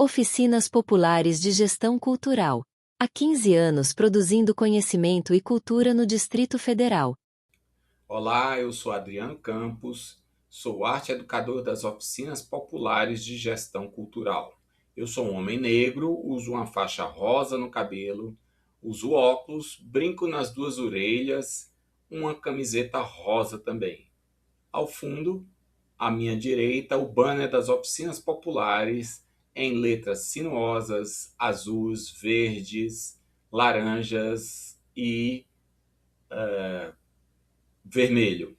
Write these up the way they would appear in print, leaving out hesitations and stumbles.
Oficinas Populares de Gestão Cultural. Há 15 anos produzindo conhecimento e cultura no Distrito Federal. Olá, eu sou Adriano Campos, sou arte educador das Oficinas Populares de Gestão Cultural. Eu sou um homem negro, uso uma faixa rosa no cabelo, uso óculos, brinco nas duas orelhas, uma camiseta rosa também. Ao fundo, à minha direita, o banner das Oficinas Populares em letras sinuosas, azuis, verdes, laranjas e vermelho.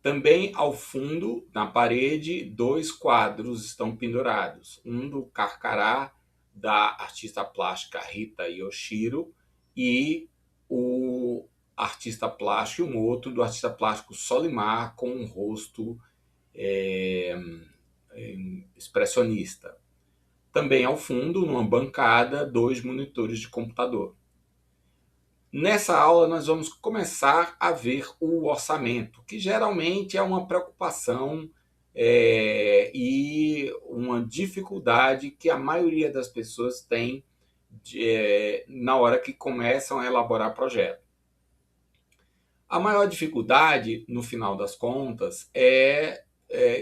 Também ao fundo, na parede, dois quadros estão pendurados. Um do Carcará, da artista plástica Rita Yoshiro, e o artista plástico, um outro do artista plástico Solimar, com um rosto é, expressionista. Também ao fundo, numa bancada, dois monitores de computador. Nessa aula, nós vamos começar a ver o orçamento, que geralmente é uma preocupação e uma dificuldade que a maioria das pessoas tem na hora que começam a elaborar projeto. A maior dificuldade, no final das contas,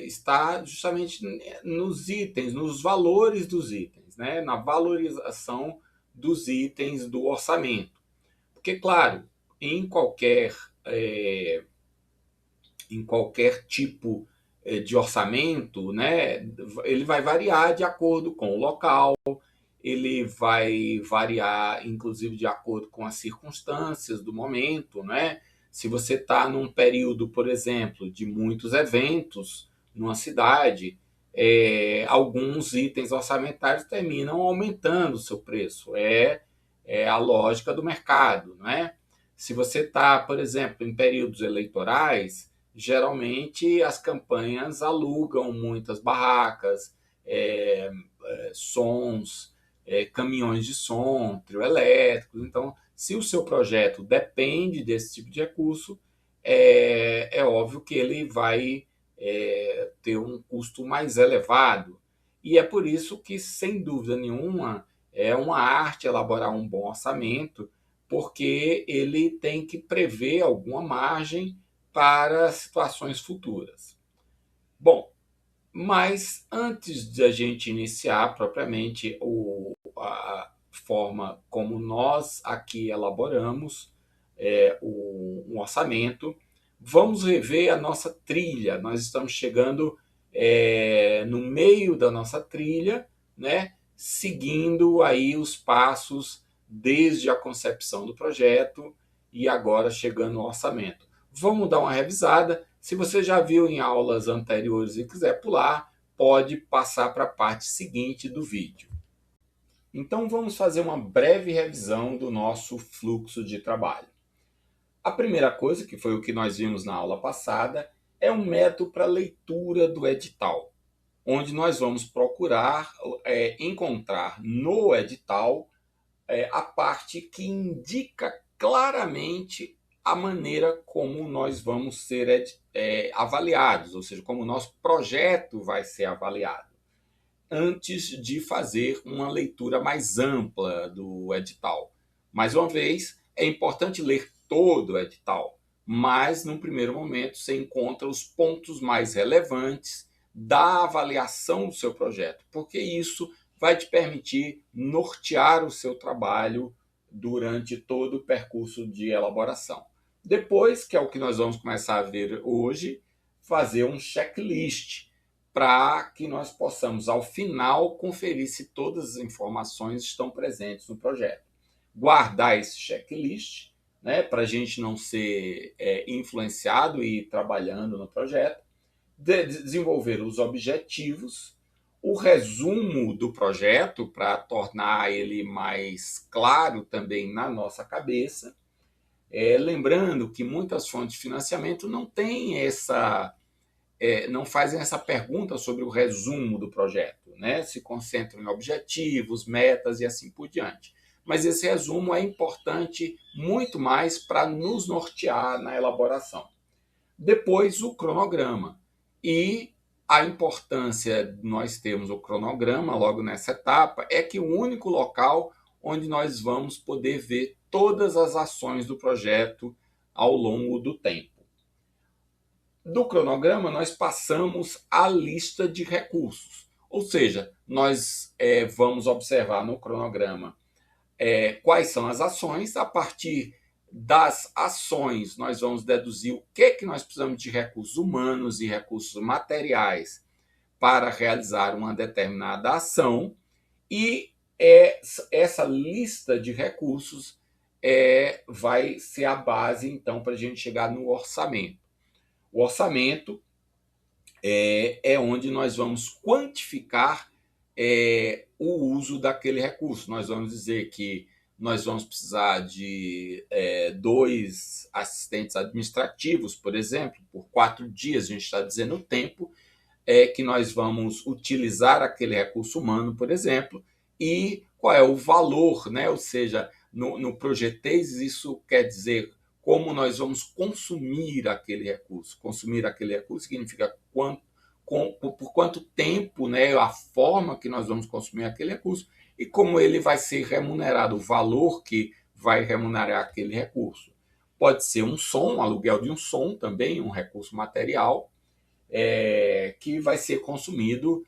está justamente nos itens, nos valores dos itens, né? Na valorização dos itens do orçamento. Porque, claro, em qualquer tipo de orçamento, né, ele vai variar de acordo com o local, ele vai variar, inclusive, de acordo com as circunstâncias do momento, né? Se você está num período, por exemplo, de muitos eventos numa cidade, alguns itens orçamentários terminam aumentando o seu preço. É a lógica do mercado, não é? Se você está, por exemplo, em períodos eleitorais, geralmente as campanhas alugam muitas barracas, sons, caminhões de som, trio elétricos. Então, se o seu projeto depende desse tipo de recurso, é óbvio que ele vai ter um custo mais elevado. E é por isso que, sem dúvida nenhuma, é uma arte elaborar um bom orçamento, porque ele tem que prever alguma margem para situações futuras. Bom, mas antes de a gente iniciar propriamente a forma como nós aqui elaboramos um orçamento, vamos rever a nossa trilha. Nós estamos chegando no meio da nossa trilha, né? Seguindo aí os passos desde a concepção do projeto e agora chegando ao orçamento. Vamos dar uma revisada. Se você já viu em aulas anteriores e quiser pular, pode passar para a parte seguinte do vídeo. Então vamos fazer uma breve revisão do nosso fluxo de trabalho. A primeira coisa, que foi o que nós vimos na aula passada, é um método para leitura do edital, onde nós vamos procurar encontrar no edital a parte que indica claramente a maneira como nós vamos ser avaliados, ou seja, como o nosso projeto vai ser avaliado, antes de fazer uma leitura mais ampla do edital. Mais uma vez, é importante ler todo o edital, mas, num primeiro momento, você encontra os pontos mais relevantes da avaliação do seu projeto, porque isso vai te permitir nortear o seu trabalho durante todo o percurso de elaboração. Depois, que é o que nós vamos começar a ver hoje, fazer um checklist para que nós possamos, ao final, conferir se todas as informações estão presentes no projeto. Guardar esse checklist, né, para a gente não ser influenciado e ir trabalhando no projeto. Desenvolver os objetivos, o resumo do projeto para tornar ele mais claro também na nossa cabeça. Lembrando que muitas fontes de financiamento não têm não fazem essa pergunta sobre o resumo do projeto, né? Se concentram em objetivos, metas e assim por diante. Mas esse resumo é importante muito mais para nos nortear na elaboração. Depois, o cronograma. E A importância de nós termos o cronograma logo nessa etapa é que o único local onde nós vamos poder ver todas as ações do projeto ao longo do tempo. Do cronograma, nós passamos a lista de recursos, ou seja, nós vamos observar no cronograma quais são as ações. A partir das ações, nós vamos deduzir o que nós precisamos de recursos humanos e recursos materiais para realizar uma determinada ação, e essa lista de recursos vai ser a base, então, para a gente chegar no orçamento. O orçamento é onde nós vamos quantificar o uso daquele recurso. Nós vamos dizer que nós vamos precisar de 2 assistentes administrativos, por exemplo, por 4 dias. A gente está dizendo o tempo que nós vamos utilizar aquele recurso humano, por exemplo, e qual é o valor, né? Ou seja, no Projetez, isso quer dizer como nós vamos consumir aquele recurso. Consumir aquele recurso significa por quanto tempo, né, a forma que nós vamos consumir aquele recurso e como ele vai ser remunerado, o valor que vai remunerar aquele recurso. Pode ser um som, aluguel de um som também, um recurso material, que vai ser consumido,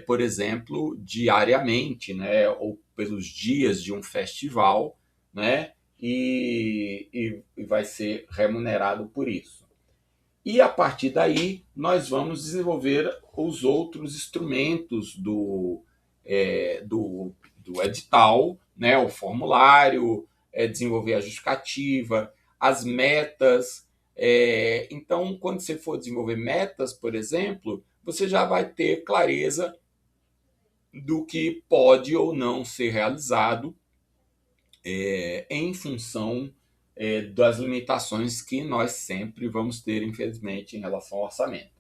por exemplo, diariamente, né, ou pelos dias de um festival, né, e vai ser remunerado por isso. E a partir daí, nós vamos desenvolver os outros instrumentos do edital, né, o formulário, desenvolver a justificativa, as metas. Então, quando você for desenvolver metas, por exemplo, você já vai ter clareza do que pode ou não ser realizado em função das limitações que nós sempre vamos ter, infelizmente, em relação ao orçamento.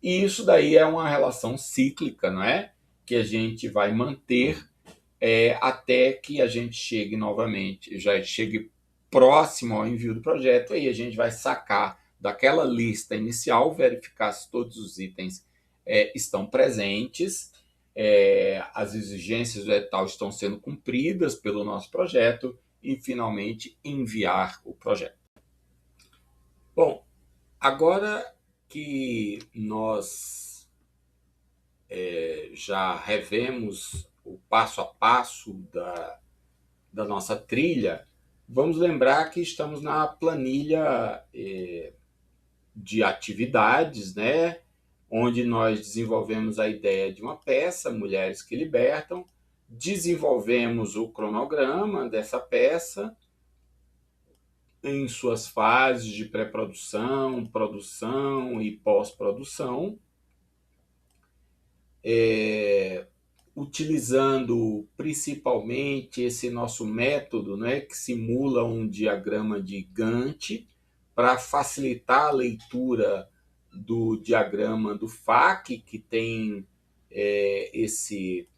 E isso daí é uma relação cíclica, não é? Que a gente vai manter até que a gente chegue novamente, já chegue próximo ao envio do projeto, aí a gente vai sacar daquela lista inicial, verificar se todos os itens estão presentes, as exigências do edital estão sendo cumpridas pelo nosso projeto e, finalmente, enviar o projeto. Bom, agora que nós já revemos o passo a passo da nossa trilha, vamos lembrar que estamos na planilha de atividades, né? Onde nós desenvolvemos a ideia de uma peça, Mulheres que Libertam, desenvolvemos o cronograma dessa peça em suas fases de pré-produção, produção e pós-produção, utilizando principalmente esse nosso método, né, que simula um diagrama de Gantt para facilitar a leitura do diagrama do FAQ, que tem esse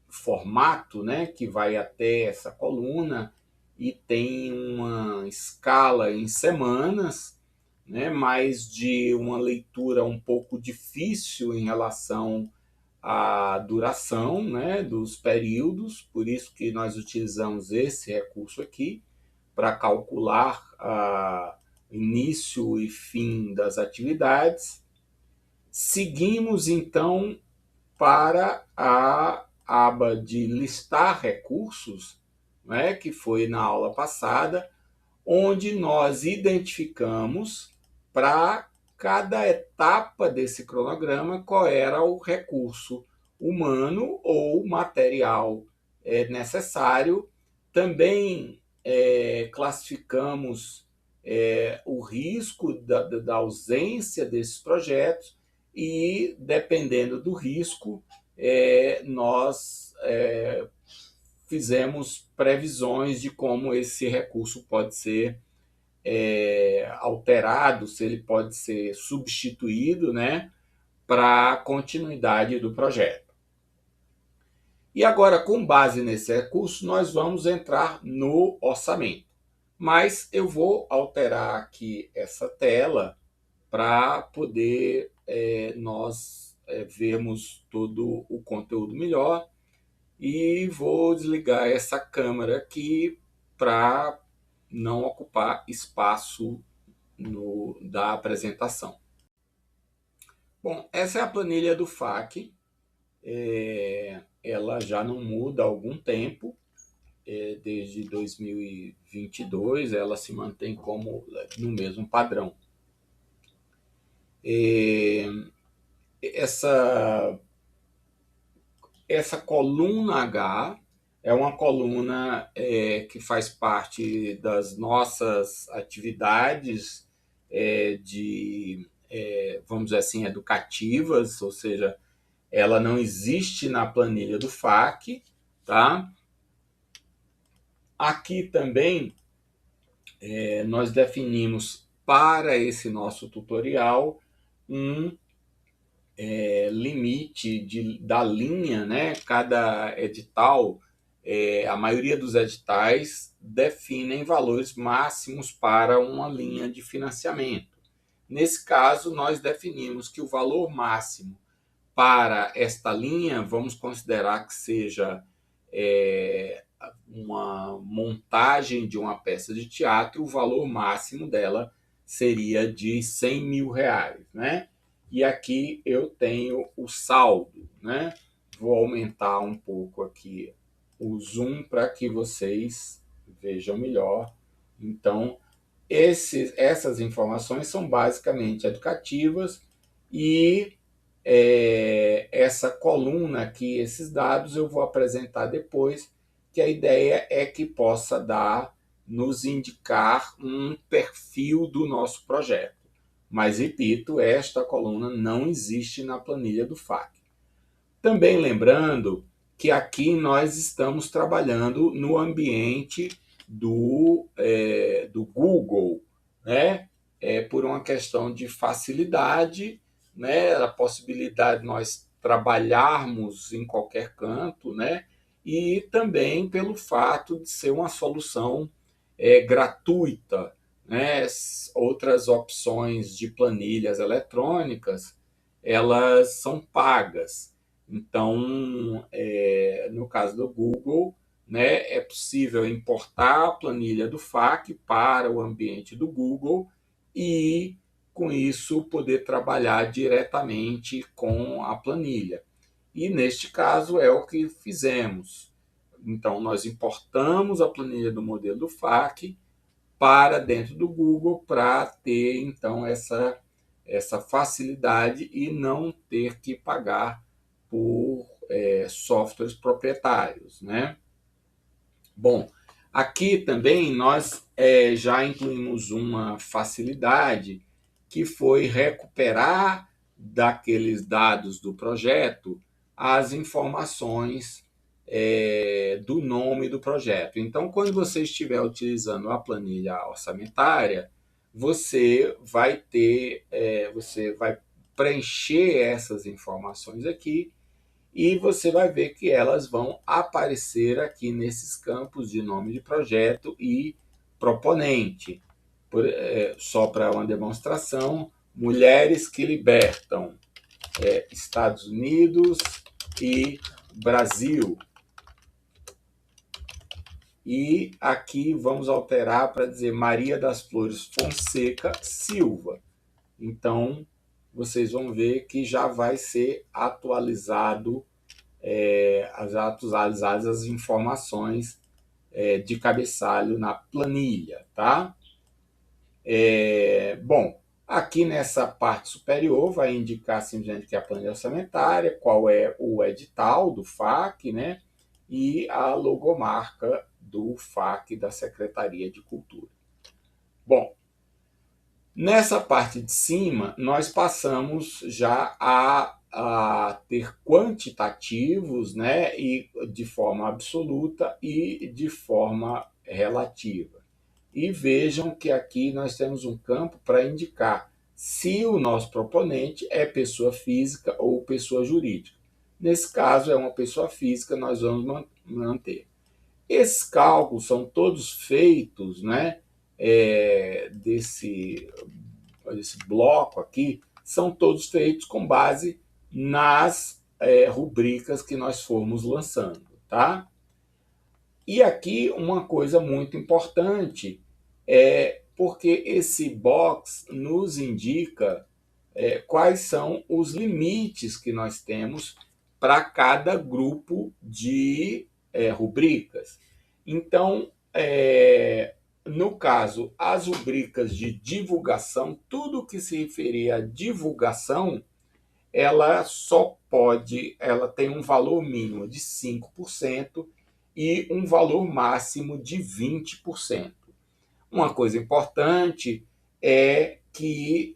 formato, né, que vai até essa coluna e tem uma escala em semanas, né, mas de uma leitura um pouco difícil em relação à duração, né, dos períodos, por isso que nós utilizamos esse recurso aqui para calcular início e fim das atividades. Seguimos, então, para a aba de listar recursos, né, que foi na aula passada, onde nós identificamos para cada etapa desse cronograma qual era o recurso humano ou material necessário. Também classificamos o risco da ausência desses projetos e, dependendo do risco, nós fizemos previsões de como esse recurso pode ser alterado, se ele pode ser substituído, né, para a continuidade do projeto. E agora, com base nesse recurso, nós vamos entrar no orçamento. Mas eu vou alterar aqui essa tela para poder nós vermos todo o conteúdo melhor. E vou desligar essa câmera aqui para não ocupar espaço da apresentação. Bom, essa é a planilha do FAQ. Ela já não muda há algum tempo. Desde 2022, ela se mantém como no mesmo padrão. Essa coluna H é uma coluna que faz parte das nossas atividades vamos dizer assim, educativas, ou seja, ela não existe na planilha do FAQ, tá? Aqui também nós definimos para esse nosso tutorial um limite da linha, né? Cada edital, a maioria dos editais definem valores máximos para uma linha de financiamento. Nesse caso, nós definimos que o valor máximo para esta linha, vamos considerar que seja uma montagem de uma peça de teatro, o valor máximo dela seria de R$100 mil, né? E aqui eu tenho o saldo, né? Vou aumentar um pouco aqui o zoom para que vocês vejam melhor. Então, essas informações são basicamente educativas e essa coluna aqui, esses dados, eu vou apresentar depois, que a ideia é que possa nos indicar um perfil do nosso projeto. Mas, repito, esta coluna não existe na planilha do FAQ. Também lembrando que aqui nós estamos trabalhando no ambiente do Google, né? Por uma questão de facilidade, né? A possibilidade de nós trabalharmos em qualquer canto, né? E também pelo fato de ser uma solução gratuita, né? Outras opções de planilhas eletrônicas, elas são pagas. Então, no caso do Google, né, é possível importar a planilha do FAQ para o ambiente do Google e, com isso, poder trabalhar diretamente com a planilha. E, neste caso, é o que fizemos. Então, nós importamos a planilha do modelo do FAQ para dentro do Google para ter, então, essa facilidade e não ter que pagar por softwares proprietários, né? Bom, aqui também nós já incluímos uma facilidade que foi recuperar daqueles dados do projeto as informações do nome do projeto. Então, quando você estiver utilizando a planilha orçamentária, você vai preencher essas informações aqui e você vai ver que elas vão aparecer aqui nesses campos de nome de projeto e proponente. Só para uma demonstração, Mulheres que Libertam, Estados Unidos e Brasil. E aqui vamos alterar para dizer Maria das Flores Fonseca Silva. Então, vocês vão ver que já vai ser atualizadas as informações de cabeçalho na planilha, tá? Bom, aqui nessa parte superior vai indicar simplesmente que é a planilha orçamentária, qual é o edital do FAQ, né? E a logomarca do FAQ da Secretaria de Cultura. Bom, nessa parte de cima, nós passamos já a ter quantitativos, né, e de forma absoluta e de forma relativa. E vejam que aqui nós temos um campo para indicar se o nosso proponente é pessoa física ou pessoa jurídica. Nesse caso, é uma pessoa física, nós vamos manter. Esses cálculos são todos feitos, né, desse bloco aqui, são todos feitos com base nas rubricas que nós formos lançando, tá? E aqui uma coisa muito importante é porque esse box nos indica quais são os limites que nós temos para cada grupo de rubricas. Então, no caso, as rubricas de divulgação, tudo que se referir à divulgação, ela tem um valor mínimo de 5% e um valor máximo de 20%. Uma coisa importante é que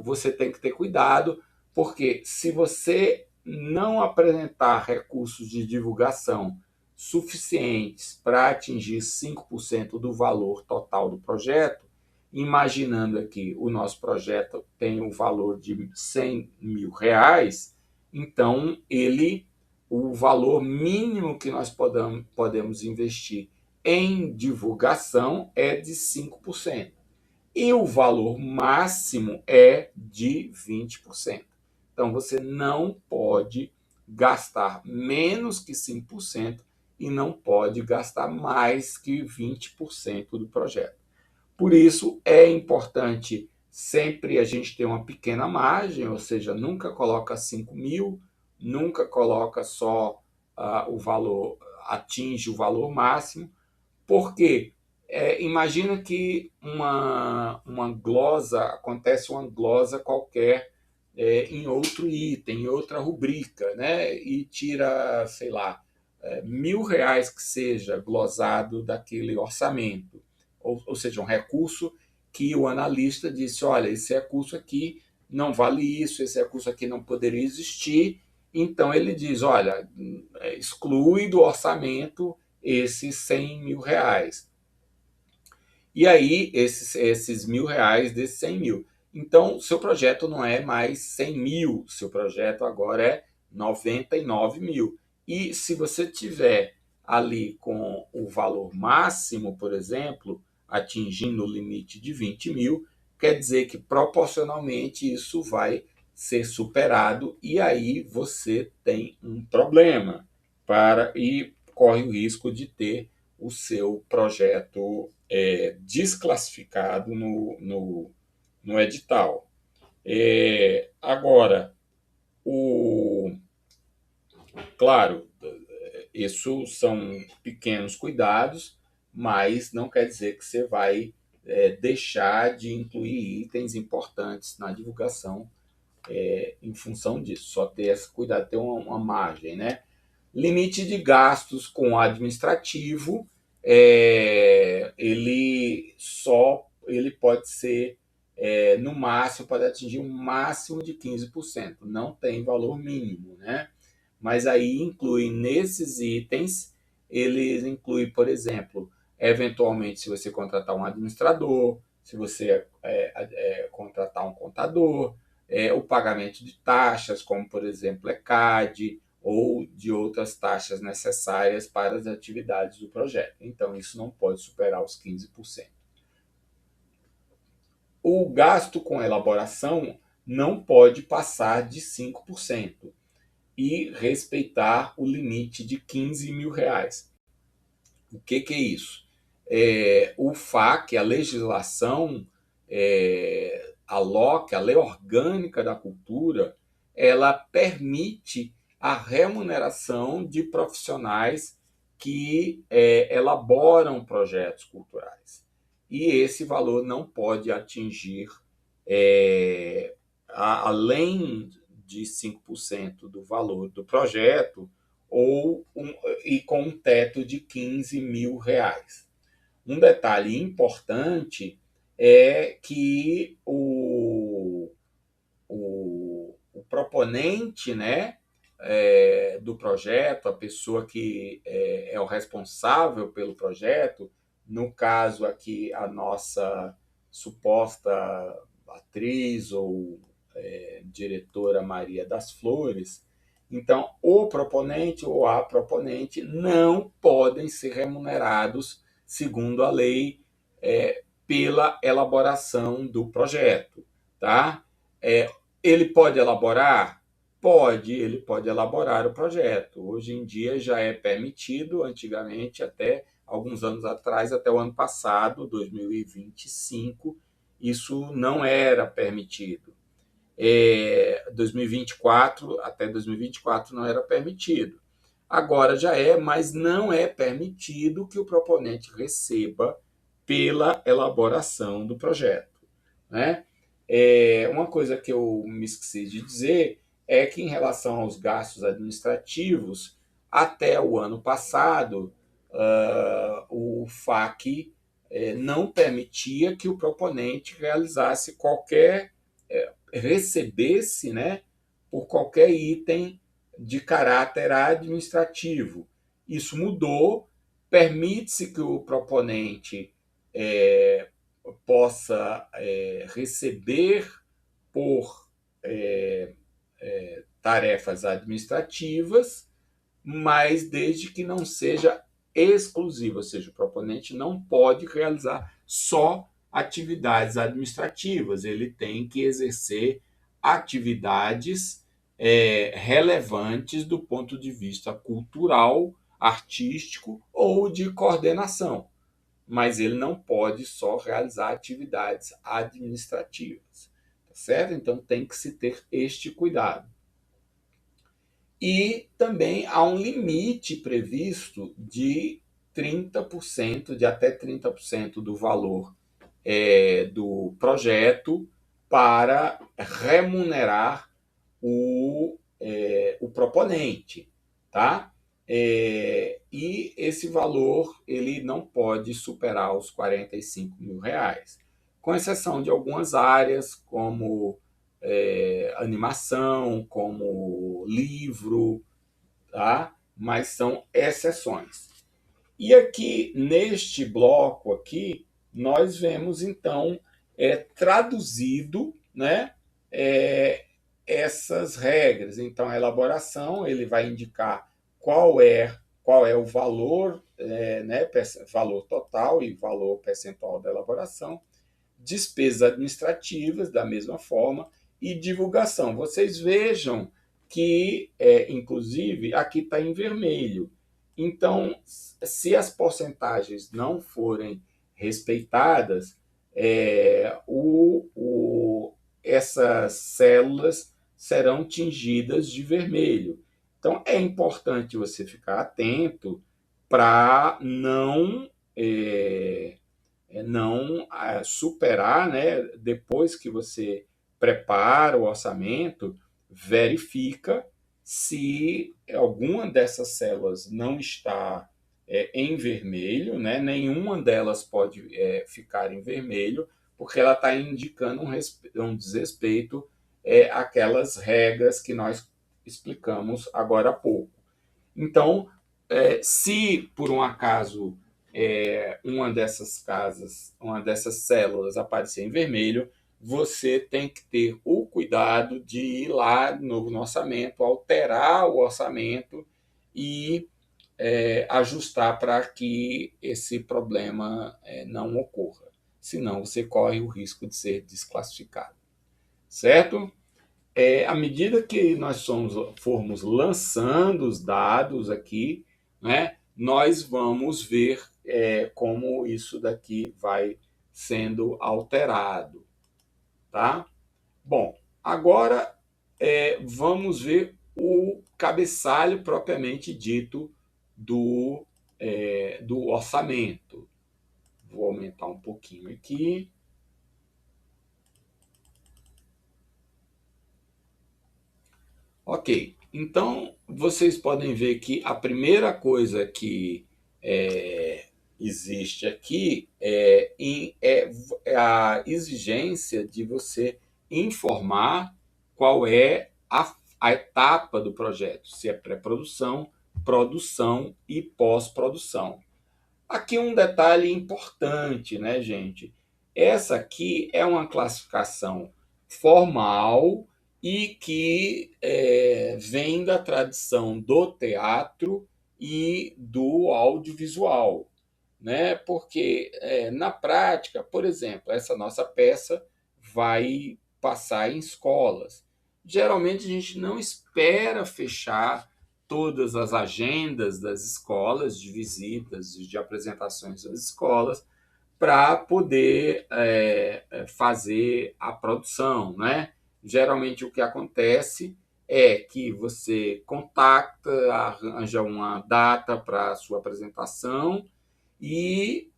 você tem que ter cuidado, porque se você não apresentar recursos de divulgação suficientes para atingir 5% do valor total do projeto, imaginando aqui o nosso projeto tem o valor de R$ 100.000, então o valor mínimo que nós podemos investir em divulgação é de 5%. E o valor máximo é de 20%. Então, você não pode gastar menos que 5% e não pode gastar mais que 20% do projeto. Por isso, é importante sempre a gente ter uma pequena margem, ou seja, nunca coloca 5.000, nunca coloca só o valor, atinge o valor máximo, porque imagina que uma glosa, acontece uma glosa qualquer em outro item, em outra rubrica, né? E tira, sei lá, R$ 1.000 que seja glosado daquele orçamento. Ou seja, um recurso que o analista disse, olha, esse recurso aqui não vale isso, esse recurso aqui não poderia existir. Então ele diz, olha, exclui do orçamento esses R$ 100.000. E aí, esses R$ 1.000 desses 100.000. Então, seu projeto não é mais 100.000, seu projeto agora é 99.000. E se você tiver ali com o valor máximo, por exemplo, atingindo o limite de 20.000, quer dizer que proporcionalmente isso vai ser superado e aí você tem um problema e corre o risco de ter o seu projeto desclassificado no edital. Agora, claro, isso são pequenos cuidados, mas não quer dizer que você vai deixar de incluir itens importantes na divulgação em função disso. Só ter esse cuidado, ter uma margem, né? Limite de gastos com administrativo, ele pode ser, no máximo, pode atingir um máximo de 15%, não tem valor mínimo, né? Mas aí inclui nesses itens, eles incluem, por exemplo, eventualmente, se você contratar um administrador, se você contratar um contador, o pagamento de taxas, como por exemplo ECAD, ou de outras taxas necessárias para as atividades do projeto. Então, isso não pode superar os 15%. O gasto com elaboração não pode passar de 5% e respeitar o limite de R$ 15.000. O que é isso? O FAQ, a legislação, a LOC, a Lei Orgânica da Cultura, ela permite a remuneração de profissionais que elaboram projetos culturais. E esse valor não pode atingir, além de 5% do valor do projeto, e com um teto de R$ 15.000. Um detalhe importante é que o proponente, né, do projeto, a pessoa que é o responsável pelo projeto, no caso aqui a nossa suposta atriz ou diretora Maria das Flores, então o proponente ou a proponente não podem ser remunerados segundo a lei pela elaboração do projeto, tá? Ele pode elaborar? Pode, ele pode elaborar o projeto. Hoje em dia já é permitido, antigamente, até alguns anos atrás, até o ano passado, 2025, isso não era permitido. 2024, até 2024 não era permitido. Agora já é, mas não é permitido que o proponente receba pela elaboração do projeto, né? Uma coisa que eu me esqueci de dizer é que, em relação aos gastos administrativos, até o ano passado, o FAQ não permitia que o proponente realizasse qualquer, recebesse, né, por qualquer item de caráter administrativo. Isso mudou, permite-se que o proponente é, possa receber por tarefas administrativas, mas desde que não seja exclusiva, ou seja, o proponente não pode realizar só atividades administrativas, ele tem que exercer atividades relevantes do ponto de vista cultural, artístico ou de coordenação, mas ele não pode só realizar atividades administrativas, tá certo? Então tem que se ter este cuidado. E também há um limite previsto de 30%, de até 30% do valor do projeto para remunerar o proponente, tá? E esse valor ele não pode superar os R$ 45.000, com exceção de algumas áreas como animação, como livro, tá? Mas são exceções. E aqui neste bloco aqui nós vemos então traduzido, né, é, essas regras. Então a elaboração ele vai indicar qual é o valor, né, valor total e valor percentual da elaboração, despesas administrativas da mesma forma e divulgação. Vocês vejam que, inclusive, aqui está em vermelho. Então, se as porcentagens não forem respeitadas, essas células serão tingidas de vermelho. Então, é importante você ficar atento para não superar, né? Depois que você prepara o orçamento, verifica se alguma dessas células não está em vermelho, né? Nenhuma delas pode ficar em vermelho, porque ela está indicando um desrespeito àquelas regras que nós explicamos agora há pouco. Então, se por um acaso uma dessas casas, uma dessas células aparecer em vermelho, você tem que ter o cuidado de ir lá no orçamento, alterar o orçamento e ajustar para que esse problema não ocorra. Senão você corre o risco de ser desclassificado. Certo? À medida que nós formos lançando os dados aqui, né, nós vamos ver como isso daqui vai sendo alterado. Tá? Bom, agora vamos ver o cabeçalho propriamente dito do orçamento. Vou aumentar um pouquinho aqui. Ok, então vocês podem ver que a primeira coisa que existe aqui é a exigência de você informar qual é a etapa do projeto, se é pré-produção, produção e pós-produção. Aqui um detalhe importante, né, gente? Essa aqui é uma classificação formal e que vem da tradição do teatro e do audiovisual, né? Porque na prática, por exemplo, essa nossa peça vai passar em escolas. geralmente a gente não espera fechar todas as agendas das escolas, de visitas, de apresentações das escolas, para poder fazer a produção, né? Geralmente o que acontece é que você contacta, arranja uma data para a sua apresentação e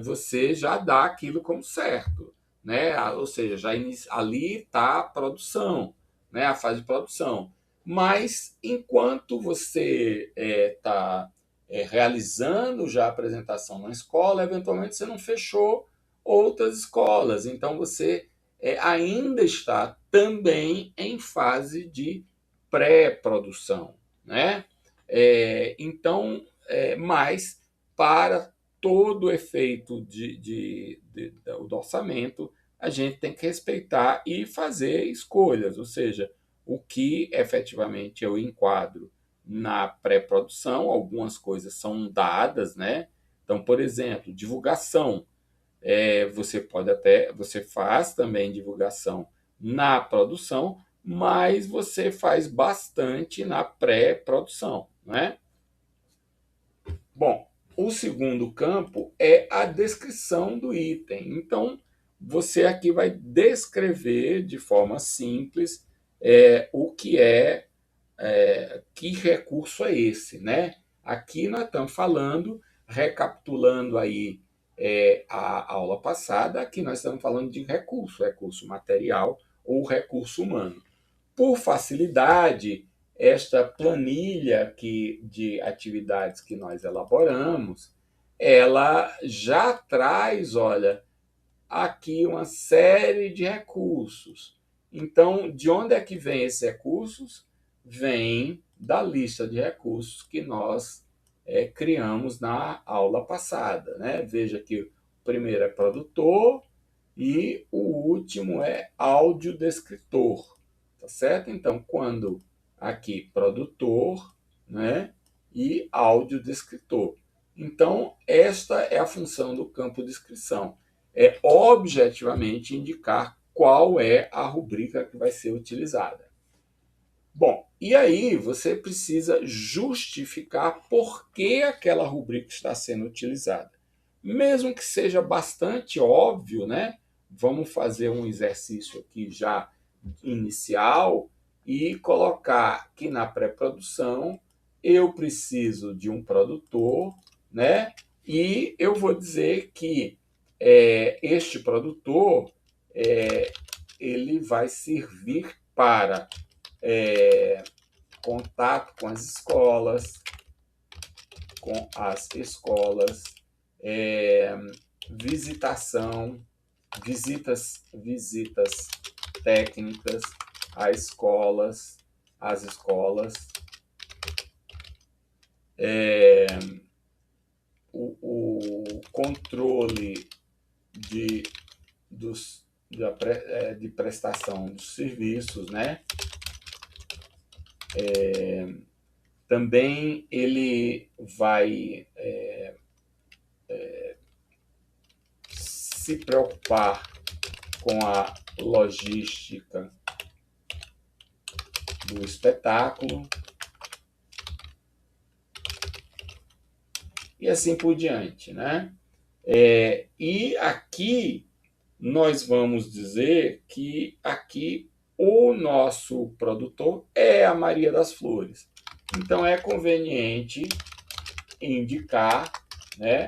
você já dá aquilo como certo, né? Ou seja, ali está a produção, né? A fase de produção. Mas enquanto você está realizando já a apresentação na escola, eventualmente você não fechou outras escolas, então você ainda está também em fase de pré-produção, né? Então, mas para todo o efeito do orçamento, a gente tem que respeitar e fazer escolhas, ou seja, o que efetivamente eu enquadro na pré-produção, algumas coisas são dadas, né? Então, por exemplo, divulgação. Você faz também divulgação na produção, mas você faz bastante na pré-produção, né? Bom, o segundo campo é a descrição do item. Então, você aqui vai descrever de forma simples o que que recurso é esse, né? Aqui nós estamos falando, recapitulando aí a aula passada, aqui nós estamos falando de recurso material ou recurso humano. Por facilidade, esta planilha de atividades que nós elaboramos, ela já traz, olha, aqui uma série de recursos. Então, de onde é que vem esses recursos? Vem da lista de recursos que nós criamos na aula passada, né? Veja que o primeiro é produtor e o último é audiodescritor, tá certo? Então, quando aqui produtor, né, e audiodescritor. Então, esta é a função do campo descrição. É objetivamente indicar qual é a rubrica que vai ser utilizada. Bom, e aí você precisa justificar por que aquela rubrica está sendo utilizada. Mesmo que seja bastante óbvio, né? Vamos fazer um exercício aqui já inicial e colocar que na pré-produção eu preciso de um produtor, né? E eu vou dizer que este produtor ele vai servir para contato com as escolas, visitação, visitas técnicas às escolas, o controle de, dos, de prestação dos serviços, né? Também ele vai se preocupar com a logística do espetáculo e assim por diante, né? E aqui nós vamos dizer que aqui o nosso produtor é a Maria das Flores. Então é conveniente indicar, né,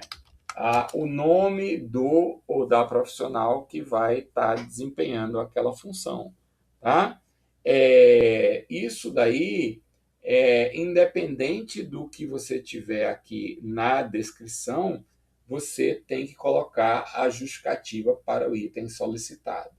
o nome do ou da profissional que vai estar desempenhando aquela função, tá? Isso daí independente do que você tiver aqui na descrição, você tem que colocar a justificativa para o item solicitado.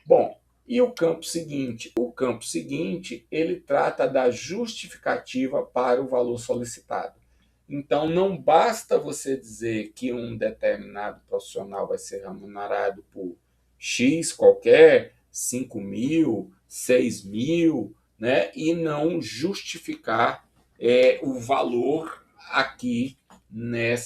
Bom, e o campo seguinte? O campo seguinte, ele trata da justificativa para o valor solicitado. Então, não basta você dizer que um determinado profissional vai ser remunerado por X qualquer, 5.000, 6.000, né? E não justificar o valor aqui nesse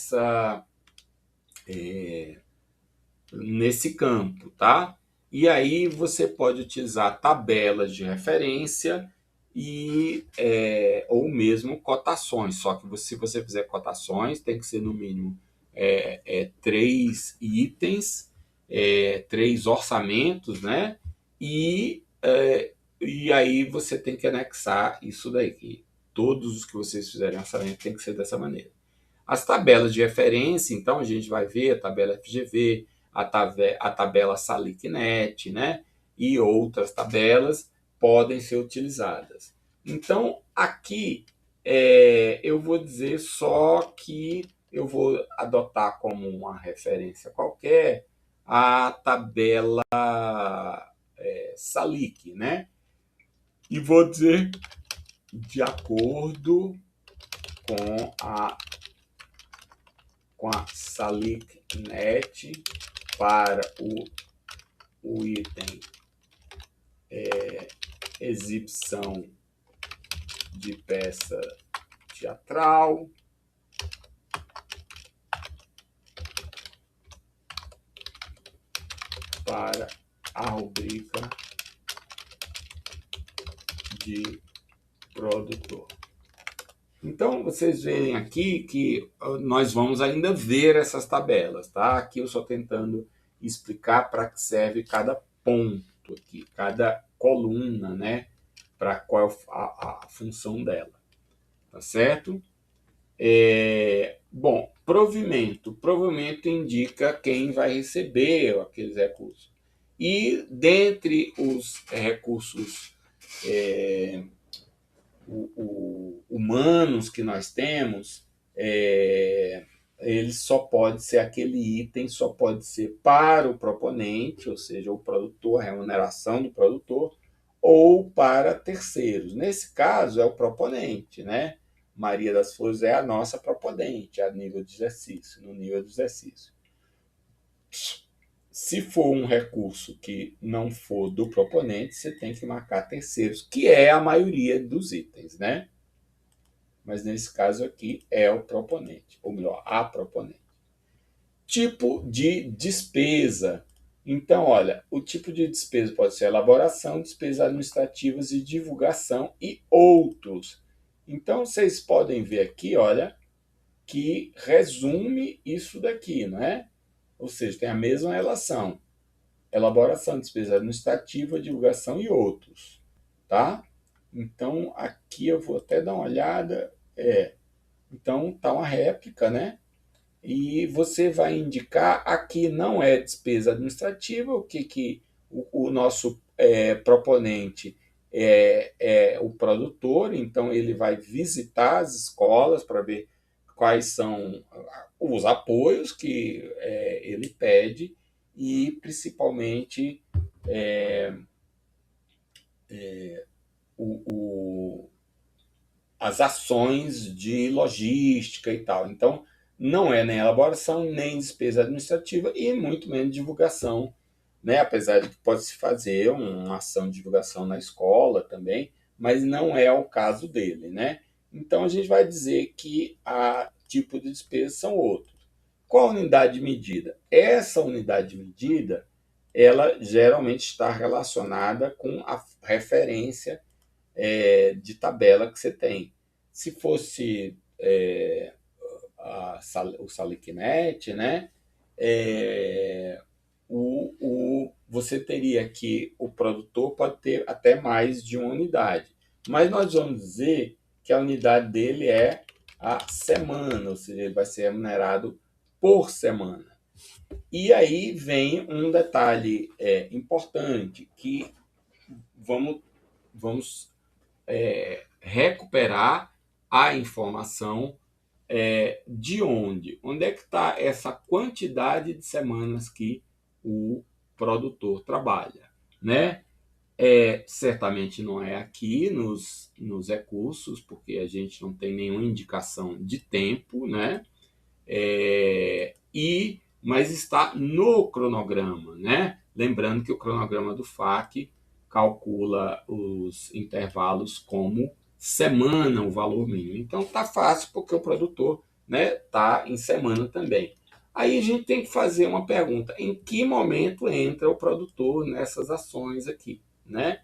campo, tá? E aí você pode utilizar tabelas de referência ou mesmo cotações. Só que se você fizer cotações, tem que ser no mínimo 3 itens, 3 orçamentos, né? E aí você tem que anexar isso daí. Todos os que vocês fizerem orçamento tem que ser dessa maneira. As tabelas de referência, então, a gente vai ver a tabela FGV, a tabela SalicNet, né? E outras tabelas podem ser utilizadas. Então, aqui eu vou dizer só que eu vou adotar como uma referência qualquer a tabela Salic, né? E vou dizer de acordo com a SalicNet para o item exibição de peça teatral, para a rubrica de produtor. Então, vocês veem aqui que nós vamos ainda ver essas tabelas, tá? Aqui eu estou tentando explicar para que serve cada ponto aqui, cada coluna, né? Para qual a função dela, tá certo? Bom, provimento. Provimento indica quem vai receber aqueles recursos. E dentre os recursos humanos que nós temos, ele só pode ser aquele item, só pode ser para o proponente, ou seja, o produtor, a remuneração do produtor, ou para terceiros. Nesse caso, é o proponente, né? Maria das Flores é a nossa proponente, a nível de exercício, no nível do exercício. Se for um recurso que não for do proponente, você tem que marcar terceiros, que é a maioria dos itens, né? Mas nesse caso aqui é o proponente, ou melhor, a proponente. Tipo de despesa. Então, olha, o tipo de despesa pode ser elaboração, despesas administrativas e divulgação e outros. Então, vocês podem ver aqui, olha, que resume isso daqui, não é? Ou seja, tem a mesma relação. Elaboração, despesa administrativa, divulgação e outros, tá? Então, aqui eu vou até dar uma olhada. Então, tá uma réplica, né? E você vai indicar aqui não é despesa administrativa, o que o nosso proponente é o produtor, então ele vai visitar as escolas para ver quais são os apoios que ele pede e principalmente o, as ações de logística e tal. Então, não é nem elaboração, nem despesa administrativa e muito menos divulgação, né? Apesar de que pode-se fazer uma ação de divulgação na escola também, mas não é o caso dele, né? Então, a gente vai dizer que a tipo de despesa são outros. Qual a unidade de medida? Essa unidade de medida, ela geralmente está relacionada com a referência de tabela que você tem. Se fosse o SalicNet, né, você teria que o produtor pode ter até mais de uma unidade. Mas nós vamos dizer que a unidade dele é a semana, ou seja, ele vai ser remunerado por semana. E aí vem um detalhe importante, que vamos recuperar a informação de onde? Onde é que está essa quantidade de semanas que o produtor trabalha, né? Certamente não é aqui nos recursos, porque a gente não tem nenhuma indicação de tempo, né? Mas está no cronograma, né? Lembrando que o cronograma do FAC calcula os intervalos como semana, o valor mínimo. Então tá fácil porque o produtor, né, tá em semana também. Aí a gente tem que fazer uma pergunta: em que momento entra o produtor nessas ações aqui, né?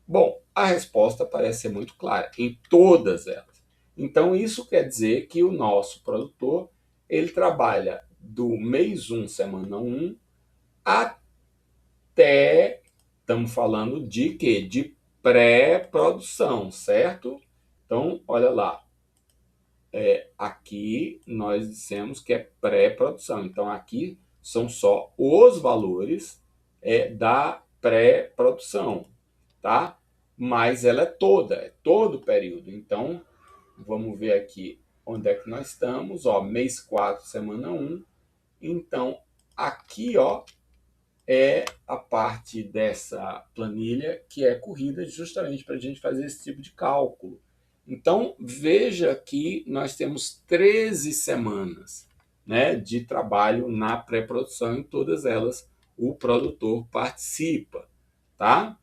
Bom, a resposta parece ser muito clara: em todas elas. Então isso quer dizer que o nosso produtor ele trabalha do mês 1, semana 1, até, estamos falando de quê? De pré-produção, certo? Então, olha lá, aqui nós dissemos que é pré-produção. Então, aqui são só os valores da pré-produção, tá? Mas ela é todo o período. Então, vamos ver aqui onde é que nós estamos. Ó, mês 4, semana 1. Então, aqui, ó, é a parte dessa planilha que é corrida justamente para a gente fazer esse tipo de cálculo. Então, veja que nós temos 13 semanas, né, de trabalho na pré-produção, em todas elas o produtor participa, tá?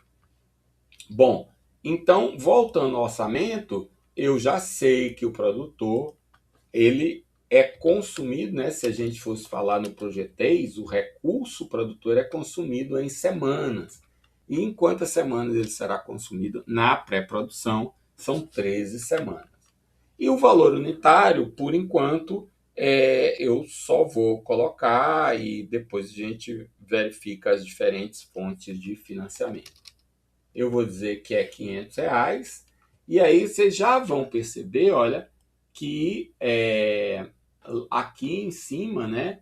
Bom, então, voltando ao orçamento, eu já sei que o produtor ele é consumido, né? Se a gente fosse falar no projetês, o recurso produtor é consumido em semanas. E em quantas semanas ele será consumido na pré-produção? São 13 semanas. E o valor unitário, por enquanto, eu só vou colocar e depois a gente verifica as diferentes fontes de financiamento. Eu vou dizer que é R$ 500, e aí vocês já vão perceber, olha, que aqui em cima, né,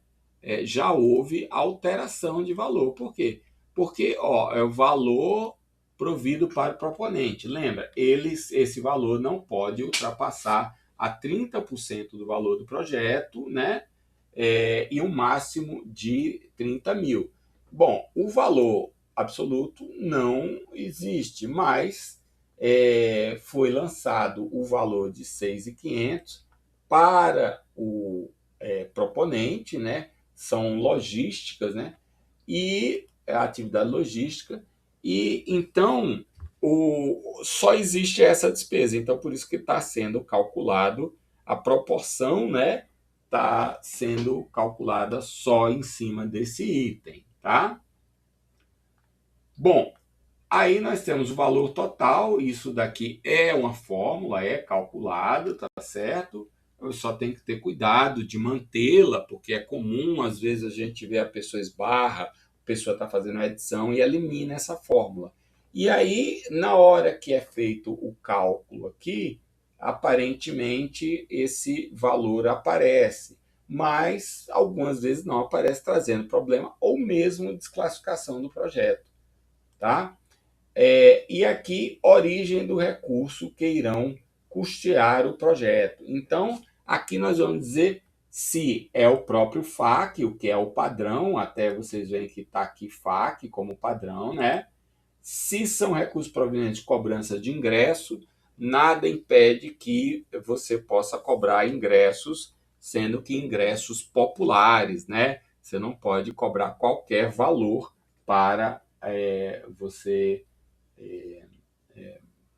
já houve alteração de valor. Por quê? Porque ó, é o valor provido para o proponente. Lembra, esse valor não pode ultrapassar a 30% do valor do projeto, né? E um máximo de 30 mil. Bom, o valor absoluto não existe, mas foi lançado o valor de 6.500 para o proponente, né? São logísticas, né? E a atividade logística, e então só existe essa despesa. Então, por isso que está sendo calculado a proporção, né? Está sendo calculada só em cima desse item, tá? Bom, aí nós temos o valor total, isso daqui é uma fórmula, é calculado, tá certo? Eu só tenho que ter cuidado de mantê-la, porque é comum, às vezes a gente vê a pessoa esbarra, a pessoa está fazendo a edição e elimina essa fórmula. E aí, na hora que é feito o cálculo aqui, aparentemente esse valor aparece, mas algumas vezes não aparece, trazendo problema ou mesmo desclassificação do projeto, tá? E aqui, origem do recurso que irão custear o projeto. Então, aqui nós vamos dizer se é o próprio FAQ, o que é o padrão, até vocês veem que está aqui FAQ como padrão, né? Se são recursos provenientes de cobrança de ingresso, nada impede que você possa cobrar ingressos, sendo que ingressos populares, né? Você não pode cobrar qualquer valor para você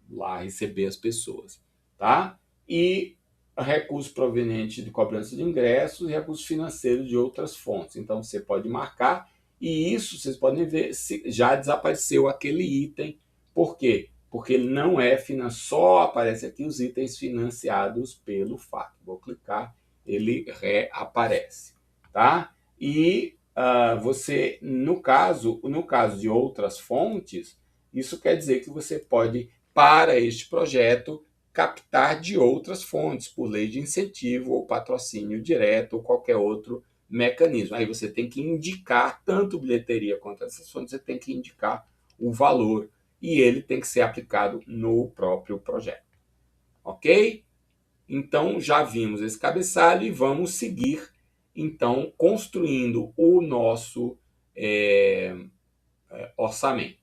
lá receber as pessoas, tá? E recursos provenientes de cobrança de ingressos e recursos financeiros de outras fontes. Então você pode marcar, e isso vocês podem ver se já desapareceu aquele item. Por quê? Porque ele não é só aparece aqui os itens financiados pelo FAQ. Vou clicar, ele reaparece, tá? E você, no caso de outras fontes, isso quer dizer que você pode, para este projeto, captar de outras fontes, por lei de incentivo ou patrocínio direto ou qualquer outro mecanismo. Aí você tem que indicar, tanto bilheteria quanto essas fontes, você tem que indicar o valor e ele tem que ser aplicado no próprio projeto. Ok? Então, já vimos esse cabeçalho e vamos seguir, então, construindo o nosso orçamento.